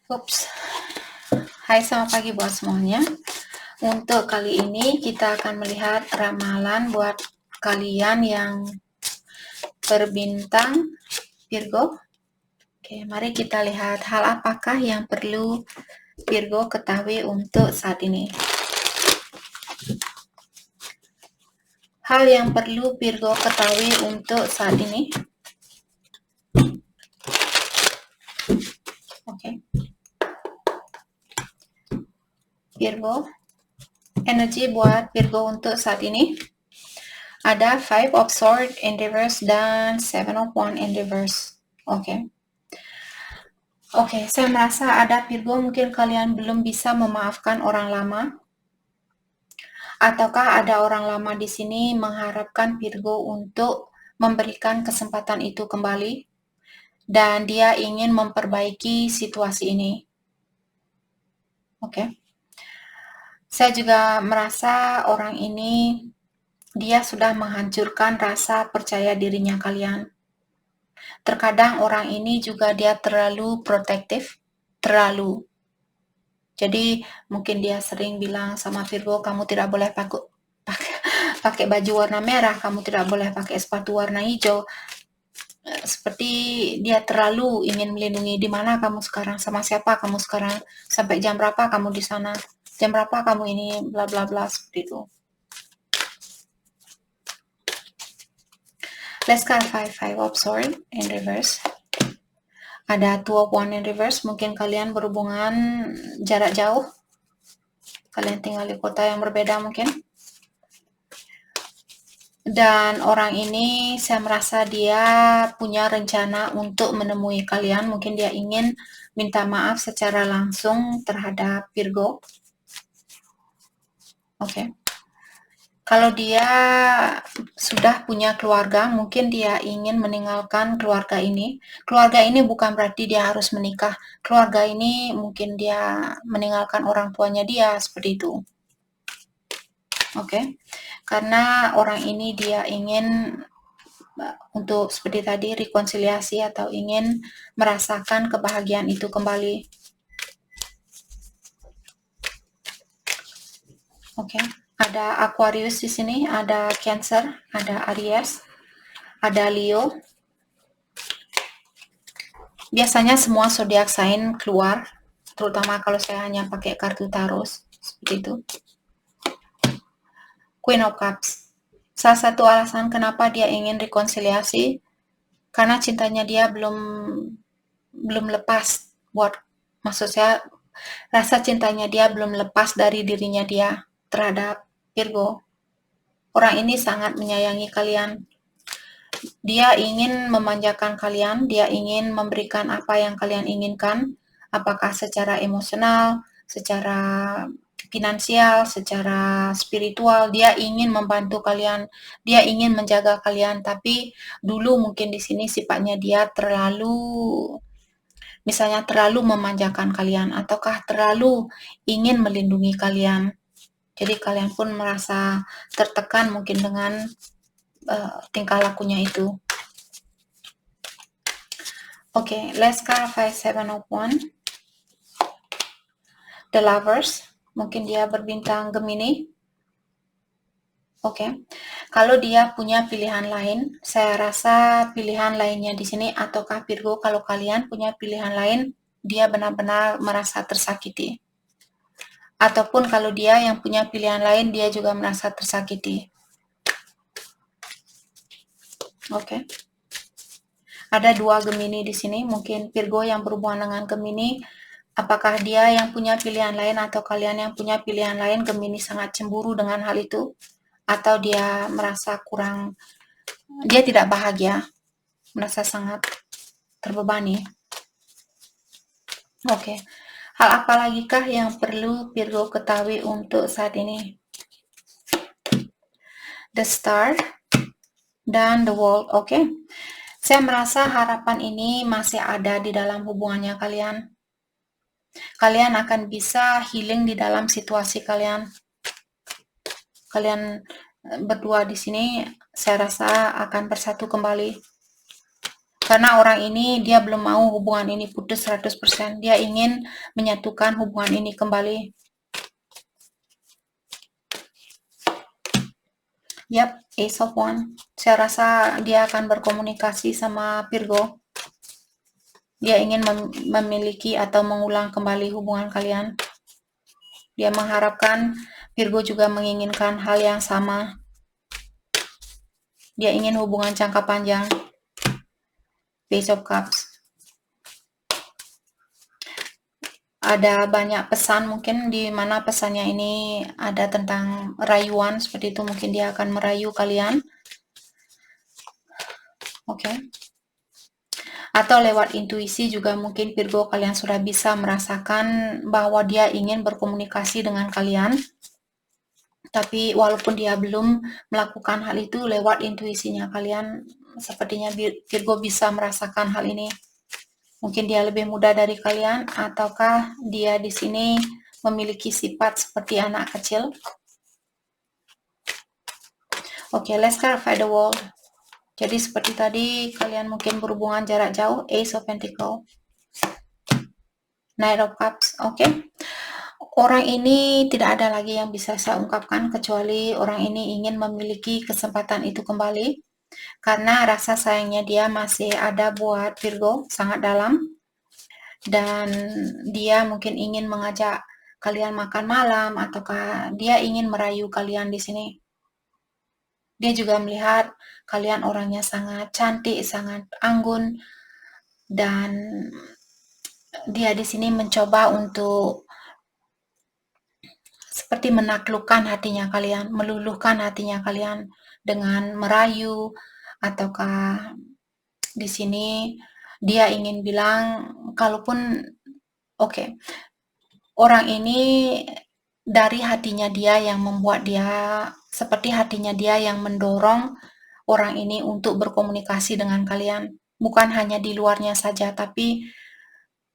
Ups. Hai, selamat pagi buat semuanya. Untuk kali ini kita akan melihat ramalan buat kalian yang berbintang Virgo. Oke, mari kita lihat hal apakah yang perlu Virgo ketahui untuk saat ini. Hal yang perlu Virgo ketahui untuk saat ini. Oke. Virgo, energi buat Virgo untuk saat ini. Ada 5 of Swords in reverse dan 7 of Wands in reverse. Oke, saya merasa ada Virgo mungkin kalian belum bisa memaafkan orang lama. Ataukah ada orang lama di sini mengharapkan Virgo untuk memberikan kesempatan itu kembali dan dia ingin memperbaiki situasi ini. Oke. Saya juga merasa orang ini dia sudah menghancurkan rasa percaya dirinya kalian. Terkadang orang ini juga dia terlalu protektif, terlalu. Jadi mungkin dia sering bilang sama Virgo, kamu tidak boleh pakai baju warna merah, kamu tidak boleh pakai sepatu warna hijau. Seperti dia terlalu ingin melindungi. Di mana kamu sekarang, sama siapa kamu sekarang, sampai jam berapa kamu di sana, jam berapa kamu ini, bla bla bla, seperti itu. Let's clarify 5 of Swords in reverse. Ada 2 of Wands in reverse. Mungkin kalian berhubungan jarak jauh, kalian tinggal di kota yang berbeda mungkin. Dan orang ini saya merasa dia punya rencana untuk menemui kalian. Mungkin dia ingin minta maaf secara langsung terhadap Virgo. Oke. Kalau dia sudah punya keluarga, mungkin dia ingin meninggalkan keluarga ini. Keluarga ini bukan berarti dia harus menikah. Keluarga ini mungkin dia meninggalkan orang tuanya dia, seperti itu. Oke. Karena orang ini dia ingin untuk seperti tadi rekonsiliasi atau ingin merasakan kebahagiaan itu kembali. Oke. Ada Aquarius di sini, ada Cancer, ada Aries, ada Leo. Biasanya semua zodiak sign keluar, terutama kalau saya hanya pakai kartu tarot seperti itu. Queen of Cups. Salah satu alasan kenapa dia ingin rekonsiliasi karena cintanya dia belum lepas maksud saya rasa cintanya dia belum lepas dari dirinya dia terhadap Virgo. Orang ini sangat menyayangi kalian. Dia ingin memanjakan kalian, dia ingin memberikan apa yang kalian inginkan, apakah secara emosional, secara finansial, secara spiritual. Dia ingin membantu kalian, dia ingin menjaga kalian, tapi dulu mungkin di sini sifatnya dia misalnya terlalu memanjakan kalian, ataukah terlalu ingin melindungi kalian. Jadi kalian pun merasa tertekan mungkin dengan tingkah lakunya itu. Oke, let's clarify 7 of Wands. The Lovers, mungkin dia berbintang Gemini. Oke. Kalau dia punya pilihan lain, saya rasa pilihan lainnya di sini ataukah Virgo, kalau kalian punya pilihan lain, dia benar-benar merasa tersakiti. Ataupun kalau dia yang punya pilihan lain, dia juga merasa tersakiti. Oke. Ada 2 Gemini di sini, mungkin Virgo yang berhubungan dengan Gemini. Apakah dia yang punya pilihan lain atau kalian yang punya pilihan lain, Gemini sangat cemburu dengan hal itu, atau dia merasa dia tidak bahagia, merasa sangat terbebani. Oke. Hal apa lagi kah yang perlu Virgo ketahui untuk saat ini? The Star dan The World. Oke. Saya merasa harapan ini masih ada di dalam hubungannya kalian. Kalian akan bisa healing di dalam situasi kalian. Kalian berdua di sini saya rasa akan bersatu kembali. Karena orang ini dia belum mau hubungan ini putus 100%. Dia ingin menyatukan hubungan ini kembali. Yap, Ace of Wands. Saya rasa dia akan berkomunikasi sama Virgo. Dia ingin memiliki atau mengulang kembali hubungan kalian. Dia mengharapkan Virgo juga menginginkan hal yang sama. Dia ingin hubungan jangka panjang. Page of Cups. Ada banyak pesan mungkin di mana pesannya ini ada tentang rayuan seperti itu, mungkin dia akan merayu kalian. Oke. Atau lewat intuisi juga mungkin Virgo kalian sudah bisa merasakan bahwa dia ingin berkomunikasi dengan kalian. Tapi walaupun dia belum melakukan hal itu, lewat intuisinya kalian sepertinya Virgo bisa merasakan hal ini. Mungkin dia lebih muda dari kalian, ataukah dia di sini memiliki sifat seperti anak kecil. Oke, let's clarify the world. Jadi seperti tadi, kalian mungkin berhubungan jarak jauh, Ace of Pentacles, Knight of Cups. Oke. Orang ini tidak ada lagi yang bisa saya ungkapkan kecuali orang ini ingin memiliki kesempatan itu kembali. Karena rasa sayangnya dia masih ada buat Virgo, sangat dalam. Dan dia mungkin ingin mengajak kalian makan malam, ataukah dia ingin merayu kalian di sini. Dia juga melihat kalian orangnya sangat cantik, sangat anggun, dan dia di sini mencoba untuk seperti menaklukkan hatinya kalian, meluluhkan hatinya kalian dengan merayu, ataukah di sini dia ingin bilang kalaupun orang ini dari hatinya dia yang membuat dia seperti hatinya dia yang mendorong orang ini untuk berkomunikasi dengan kalian, bukan hanya di luarnya saja tapi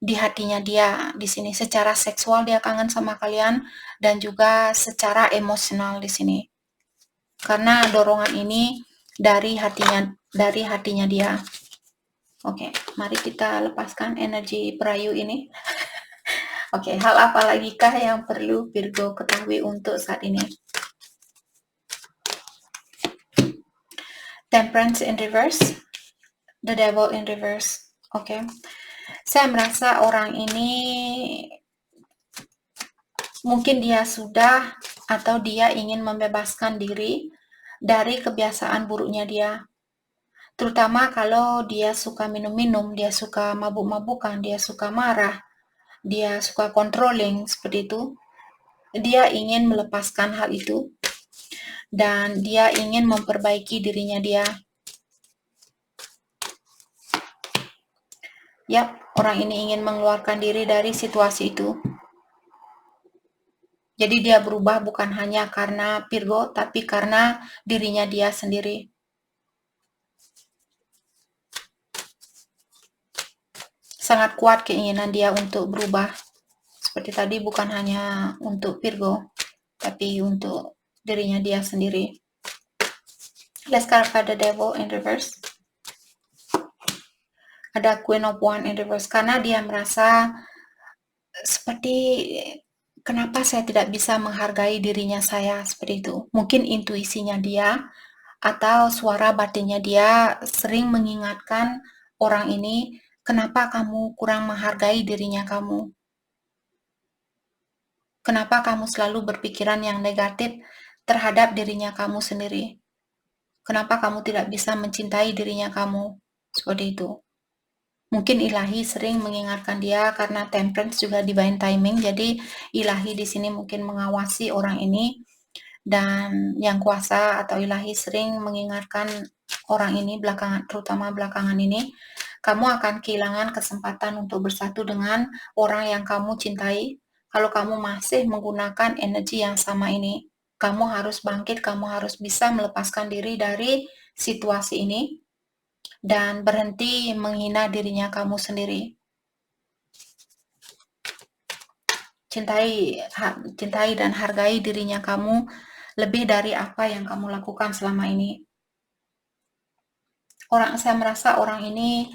di hatinya dia di sini. Secara seksual dia kangen sama kalian dan juga secara emosional di sini. Karena dorongan ini dari hatinya dia. Oke, mari kita lepaskan energi perayu ini. Oke, hal apa lagi kah yang perlu Virgo ketahui untuk saat ini? Temperance in reverse, the devil in reverse. Oke. Saya merasa orang ini mungkin dia sudah atau dia ingin membebaskan diri dari kebiasaan buruknya dia. Terutama kalau dia suka minum-minum, dia suka mabuk-mabukan, dia suka marah, dia suka controlling seperti itu. Dia ingin melepaskan hal itu dan dia ingin memperbaiki dirinya dia. Yap, orang ini ingin mengeluarkan diri dari situasi itu. Jadi dia berubah bukan hanya karena Virgo, tapi karena dirinya dia sendiri. Sangat kuat keinginan dia untuk berubah. Seperti tadi bukan hanya untuk Virgo, tapi untuk dirinya dia sendiri. Let's clarify the devil in reverse. Ada Queen of Wands in reverse karena dia merasa seperti kenapa saya tidak bisa menghargai dirinya saya seperti itu. Mungkin intuisinya dia atau suara batinnya dia sering mengingatkan orang ini, kenapa kamu kurang menghargai dirinya kamu? Kenapa kamu selalu berpikiran yang negatif terhadap dirinya kamu sendiri? Kenapa kamu tidak bisa mencintai dirinya kamu? Seperti itu. Mungkin ilahi sering mengingatkan dia karena temperance juga divine timing, jadi ilahi di sini mungkin mengawasi orang ini dan yang kuasa atau ilahi sering mengingatkan orang ini terutama belakangan ini, kamu akan kehilangan kesempatan untuk bersatu dengan orang yang kamu cintai. Kalau kamu masih menggunakan energi yang sama ini, kamu harus bangkit, kamu harus bisa melepaskan diri dari situasi ini dan berhenti menghina dirinya kamu sendiri. Cintai dan hargai dirinya kamu lebih dari apa yang kamu lakukan selama ini. Saya merasa orang ini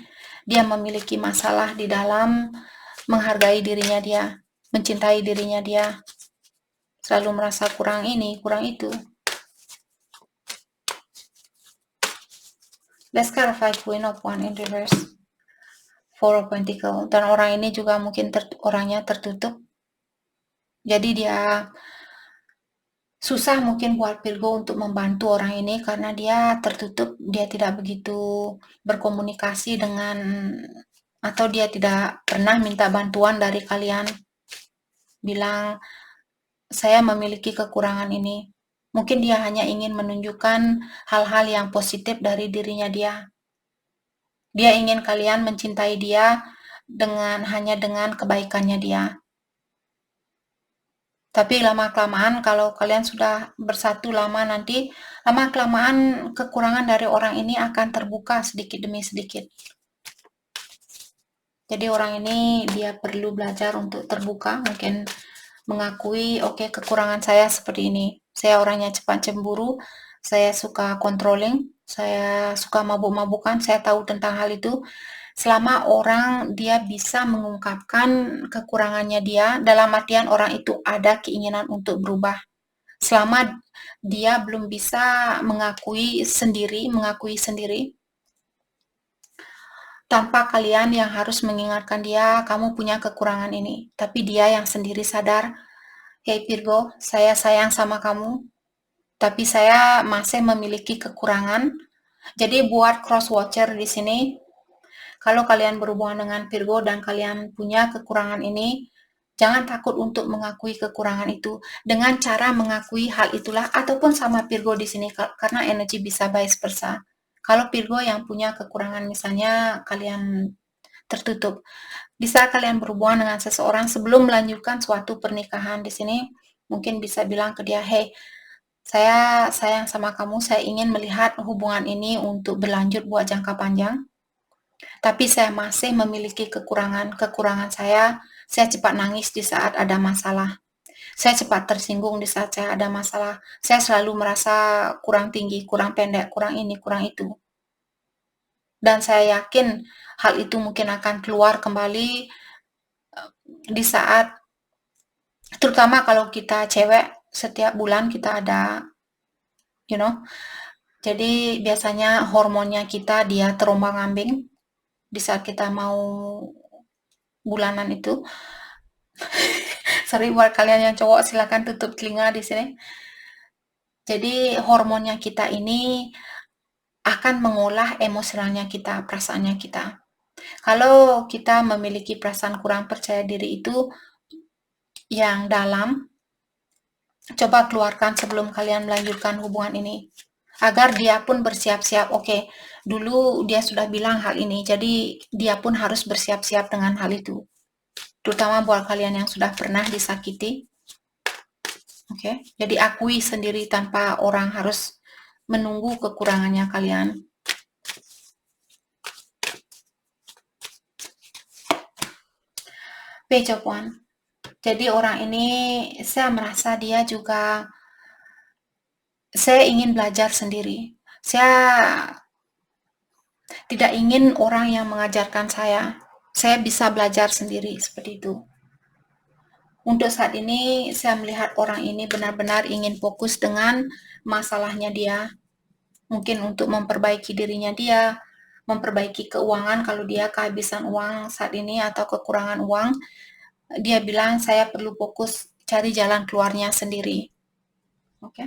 dia memiliki masalah di dalam menghargai dirinya dia, mencintai dirinya dia, selalu merasa kurang ini, kurang itu. Let's clarify Queen of One in reverse. Four of Pentacles. Dan orang ini juga mungkin orangnya tertutup. Jadi dia susah mungkin buat Virgo untuk membantu orang ini karena dia tertutup, dia tidak begitu berkomunikasi dengan, atau dia tidak pernah minta bantuan dari kalian. Bilang, saya memiliki kekurangan ini. Mungkin dia hanya ingin menunjukkan hal-hal yang positif dari dirinya dia. Dia ingin kalian mencintai dia hanya dengan kebaikannya dia. Tapi lama-kelamaan kalau kalian sudah bersatu lama nanti, lama-kelamaan kekurangan dari orang ini akan terbuka sedikit demi sedikit. Jadi orang ini dia perlu belajar untuk terbuka, mungkin mengakui, oke, kekurangan saya seperti ini. Saya orangnya cepat cemburu, saya suka controlling, saya suka mabuk-mabukan, saya tahu tentang hal itu. Selama orang dia bisa mengungkapkan kekurangannya dia, dalam artian orang itu ada keinginan untuk berubah. Selama dia belum bisa mengakui sendiri, tanpa kalian yang harus mengingatkan dia, kamu punya kekurangan ini. Tapi dia yang sendiri sadar, hey Virgo, saya sayang sama kamu, tapi saya masih memiliki kekurangan. Jadi buat cross watcher di sini, kalau kalian berhubungan dengan Virgo dan kalian punya kekurangan ini, jangan takut untuk mengakui kekurangan itu. Dengan cara mengakui hal itulah, ataupun sama Virgo di sini, karena energi bisa vice versa. Kalau Virgo yang punya kekurangan, misalnya kalian tertutup, bisa kalian berhubungan dengan seseorang sebelum melanjutkan suatu pernikahan di sini, mungkin bisa bilang ke dia, hey, saya sayang sama kamu, saya ingin melihat hubungan ini untuk berlanjut buat jangka panjang. Tapi saya masih memiliki kekurangan saya cepat nangis di saat ada masalah. Saya cepat tersinggung di saat saya ada masalah. Saya selalu merasa kurang tinggi, kurang pendek, kurang ini, kurang itu. Dan saya yakin hal itu mungkin akan keluar kembali di saat, terutama kalau kita cewek, setiap bulan kita ada, jadi biasanya hormonnya kita dia terombang-ambing di saat kita mau bulanan itu. Sorry buat kalian yang cowok, silakan tutup telinga di sini. Jadi hormonnya kita ini akan mengolah emosionalnya kita, perasaannya kita. Kalau kita memiliki perasaan kurang percaya diri itu yang dalam, coba keluarkan sebelum kalian melanjutkan hubungan ini. Agar dia pun bersiap-siap, oke, dulu dia sudah bilang hal ini, jadi dia pun harus bersiap-siap dengan hal itu. Terutama buat kalian yang sudah pernah disakiti. Oke, jadi akui sendiri tanpa orang harus menunggu kekurangannya kalian. Page of One. Jadi orang ini saya merasa dia juga, saya ingin belajar sendiri. Saya tidak ingin orang yang mengajarkan saya. Saya bisa belajar sendiri seperti itu. Untuk saat ini saya melihat orang ini benar-benar ingin fokus dengan masalahnya dia. Mungkin untuk memperbaiki dirinya dia, memperbaiki keuangan kalau dia kehabisan uang saat ini atau kekurangan uang. Dia bilang saya perlu fokus cari jalan keluarnya sendiri. Oke.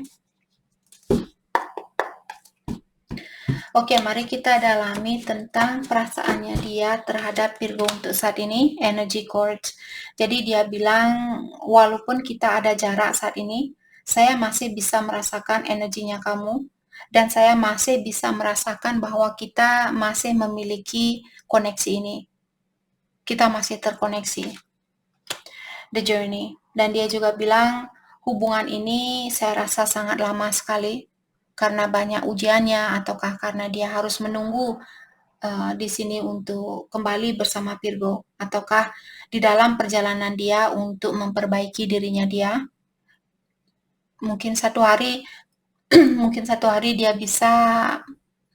Oke, mari kita dalami tentang perasaannya dia terhadap Virgo untuk saat ini, energy chords. Jadi dia bilang, walaupun kita ada jarak saat ini, saya masih bisa merasakan energinya kamu, dan saya masih bisa merasakan bahwa kita masih memiliki koneksi ini. Kita masih terkoneksi. The journey. Dan dia juga bilang, hubungan ini saya rasa sangat lama sekali, karena banyak ujiannya, ataukah karena dia harus menunggu di sini untuk kembali bersama Virgo, ataukah di dalam perjalanan dia untuk memperbaiki dirinya dia. Mungkin satu hari dia bisa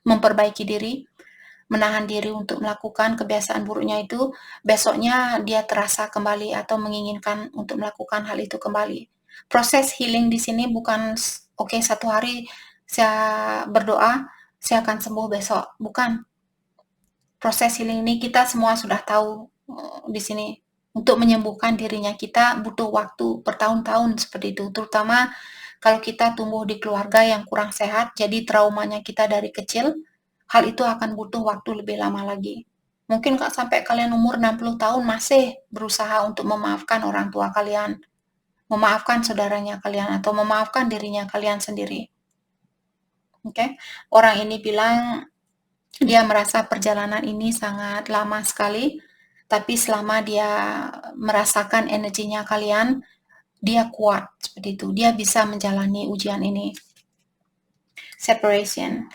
memperbaiki diri, menahan diri untuk melakukan kebiasaan buruknya itu, besoknya dia terasa kembali atau menginginkan untuk melakukan hal itu kembali. Proses healing di sini bukan, oke, satu hari saya berdoa, saya akan sembuh besok. Bukan. Proses healing ini kita semua sudah tahu di sini. Untuk menyembuhkan dirinya kita butuh waktu bertahun-tahun seperti itu. Terutama kalau kita tumbuh di keluarga yang kurang sehat, jadi traumanya kita dari kecil, hal itu akan butuh waktu lebih lama lagi. Mungkin sampai kalian umur 60 tahun masih berusaha untuk memaafkan orang tua kalian, memaafkan saudaranya kalian, atau memaafkan dirinya kalian sendiri. Oke, orang ini bilang dia merasa perjalanan ini sangat lama sekali, tapi selama dia merasakan energinya kalian, dia kuat seperti itu. Dia bisa menjalani ujian ini. Separation.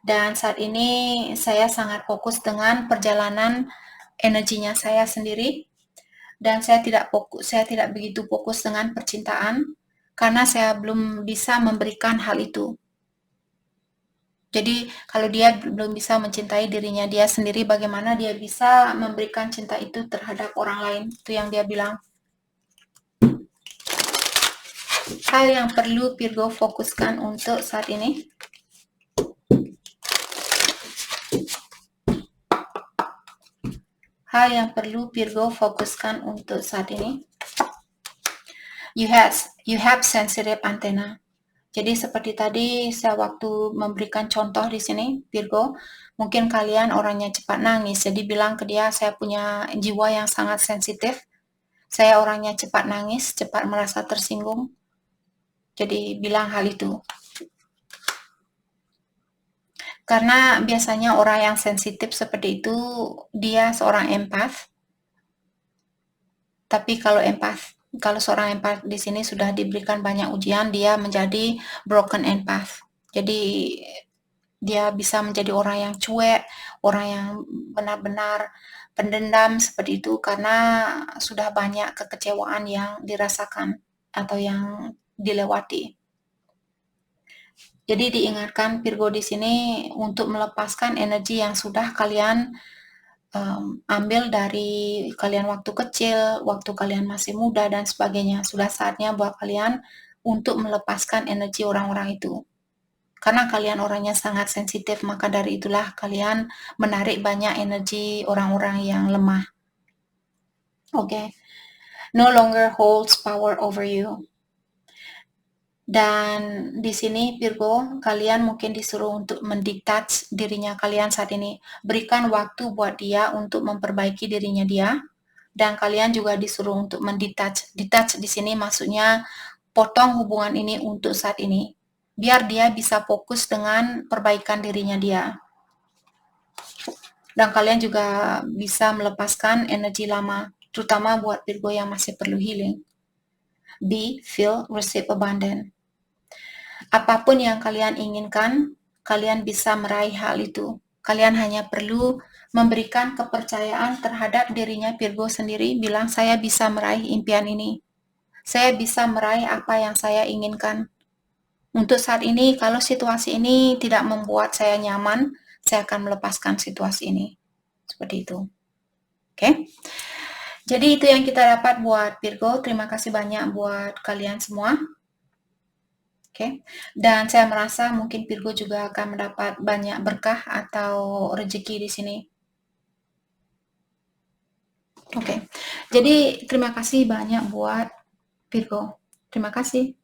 Dan saat ini saya sangat fokus dengan perjalanan energinya saya sendiri, dan saya tidak begitu fokus dengan percintaan karena saya belum bisa memberikan hal itu. Jadi kalau dia belum bisa mencintai dirinya dia sendiri, bagaimana dia bisa memberikan cinta itu terhadap orang lain? Itu yang dia bilang. Hal yang perlu Virgo fokuskan untuk saat ini. Hal yang perlu Virgo fokuskan untuk saat ini. You have sensitive antenna. Jadi seperti tadi saya waktu memberikan contoh di sini, Virgo, mungkin kalian orangnya cepat nangis. Jadi bilang ke dia, saya punya jiwa yang sangat sensitif. Saya orangnya cepat nangis, cepat merasa tersinggung. Jadi bilang hal itu. Karena biasanya orang yang sensitif seperti itu, dia seorang empath. Tapi kalau seorang empath di sini sudah diberikan banyak ujian, dia menjadi broken empath. Jadi dia bisa menjadi orang yang cuek, orang yang benar-benar pendendam seperti itu karena sudah banyak kekecewaan yang dirasakan atau yang dilewati. Jadi diingatkan Virgo di sini untuk melepaskan energi yang sudah kalian ambil dari kalian waktu kecil, waktu kalian masih muda dan sebagainya. Sudah saatnya buat kalian untuk melepaskan energi orang-orang itu. Karena kalian orangnya sangat sensitif, maka dari itulah kalian menarik banyak energi orang-orang yang lemah. Oke. No longer holds power over you. Dan di sini Virgo, kalian mungkin disuruh untuk mendetach dirinya kalian saat ini. Berikan waktu buat dia untuk memperbaiki dirinya dia. Dan kalian juga disuruh untuk mendetach. Detach di sini maksudnya potong hubungan ini untuk saat ini. Biar dia bisa fokus dengan perbaikan dirinya dia. Dan kalian juga bisa melepaskan energi lama, terutama buat Virgo yang masih perlu healing. Be, feel, receive, abundant. Apapun yang kalian inginkan, kalian bisa meraih hal itu. Kalian hanya perlu memberikan kepercayaan terhadap dirinya Virgo sendiri, bilang saya bisa meraih impian ini. Saya bisa meraih apa yang saya inginkan. Untuk saat ini, kalau situasi ini tidak membuat saya nyaman, saya akan melepaskan situasi ini. Seperti itu. Oke? Jadi itu yang kita dapat buat Virgo. Terima kasih banyak buat kalian semua. Oke, dan saya merasa mungkin Virgo juga akan mendapat banyak berkah atau rezeki di sini. Oke, jadi terima kasih banyak buat Virgo. Terima kasih.